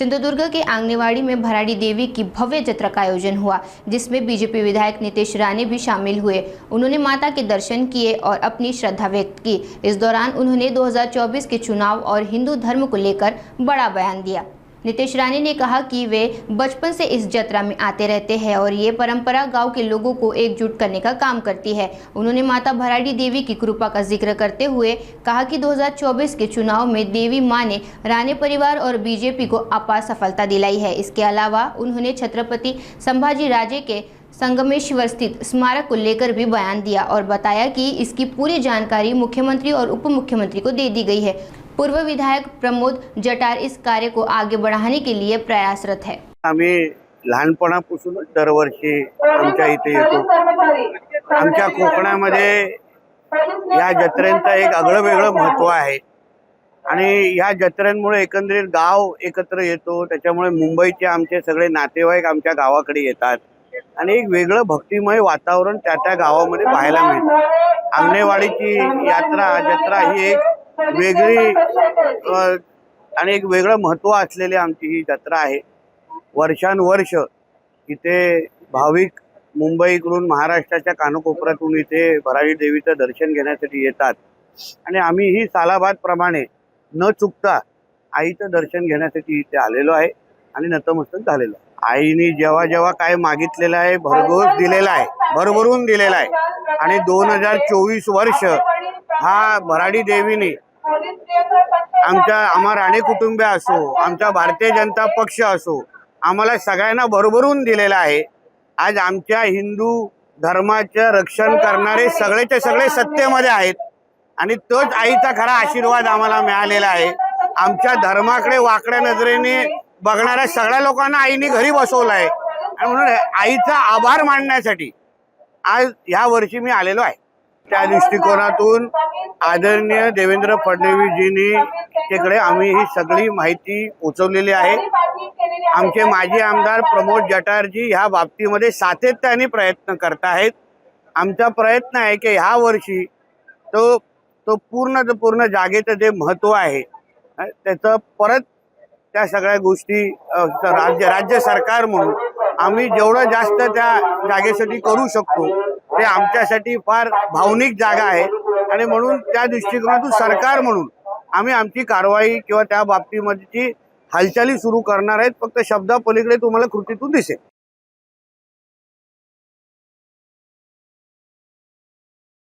सिंधुदुर्ग के आंगनेवाड़ी में भराड़ी देवी की भव्य जत्रा का आयोजन हुआ, जिसमें बीजेपी विधायक नितेश राणे भी शामिल हुए। उन्होंने माता के दर्शन किए और अपनी श्रद्धा व्यक्त की। इस दौरान उन्होंने 2024 के चुनाव और हिंदू धर्म को लेकर बड़ा बयान दिया। नितेश राणे ने कहा कि वे बचपन से इस जत्रा में आते रहते हैं और ये परंपरा गांव के लोगों को एकजुट करने का काम करती है। उन्होंने माता भराड़ी देवी की कृपा का जिक्र करते हुए कहा कि 2024 के चुनाव में देवी मां ने राणे परिवार और बीजेपी को अपार सफलता दिलाई है। इसके अलावा उन्होंने छत्रपति संभाजी राजे के संगमेश्वर स्थित स्मारक को लेकर भी बयान दिया और बताया कि इसकी पूरी जानकारी मुख्यमंत्री और उप मुख्यमंत्री को दे दी गई है। पूर्व विधायक प्रमोद जटार इस कार्य को आगे बढ़ाने के लिए प्रयासरत है। आम्ही लहानपणापासून दरवर्षी आमच्या इथे येतो। आमच्या कोकणामध्ये या जत्रेंचं एक आगळं वेगळं महत्त्व आहे आणि या जत्रेंमुळे एकंदरीत गाव एकत्र येतो। त्याच्यामुळे मुंबईचे आमचे सगळे नातेवाईक आमच्या गावाकडे येतात आणि एक वेगळं भक्तिमय वातावरण त्या गावामध्ये पाहायला मिळतं। आंगणेवाडीची जत्रा ही एक वेगळी आणि एक वेगळं महत्त्व असलेली आमची ही जत्रा आहे। वर्षानुवर्ष इथे भाविक मुंबईकडून महाराष्ट्राच्या कानाकोपऱ्यातून इथे भराडी देवीचं दर्शन घेण्यासाठी येतात आणि आम्ही ही सालाबादप्रमाणे न चुकता आईचं दर्शन घेण्यासाठी इथे आलेलो आहे आणि नतमस्तक झालेलो आहे। आईने जेव्हा जेव्हा काय मागितलेलं आहे भरघोस दिलेला आहे, भरभरून दिलेला आहे आणि 2024 वर्ष हा भराडी देवीने आम्हा राणे कुटुंबीय असो, आमचा भारतीय जनता पक्ष असो, आम्हाला सगळ्यांना भरभरून दिलेला आहे। आज आमच्या हिंदू धर्माचं रक्षण करणारे सगळेचे सगळे सत्तेमध्ये आहेत आणि तोच आईचा खरा आशीर्वाद आम्हाला मिळालेला आहे। आमच्या धर्माकडे वाकड्या नजरेने बघणाऱ्या सगळ्या लोकांना आईने घरी बसवलं आहे आणि म्हणून आईचा आभार मानण्यासाठी आज ह्या वर्षी मी आलेलो आहे। त्या दृष्टिकोनातून आदरणीय देवेंद्र फडणवीसजींनी तिकडे आम्ही ही सगळी माहिती पोहोचवलेली आहे। आमचे माजी आमदार प्रमोद जटारजी ह्या बाबतीमध्ये सातत्याने प्रयत्न करत आहेत। आमचा प्रयत्न आहे की ह्या वर्षी तो पूर्ण जागेचं जे महत्त्व आहे त्याचं परत त्या सगळ्या गोष्टी राज्य सरकार म्हणून आम्ही जेवढं जास्त त्या जागेसाठी करू शकतो ते आमच्यासाठी फार भावनिक जागा आहे आणि म्हणून त्या दृष्टिकोनातून सरकार म्हणून आम्ही आमची कारवाई किंवा त्या बाबतीमध्ये हालचाली सुरू करणार आहेत। फक्त शब्दापलीकडे तुम्हाला कृतीतून दिसेल।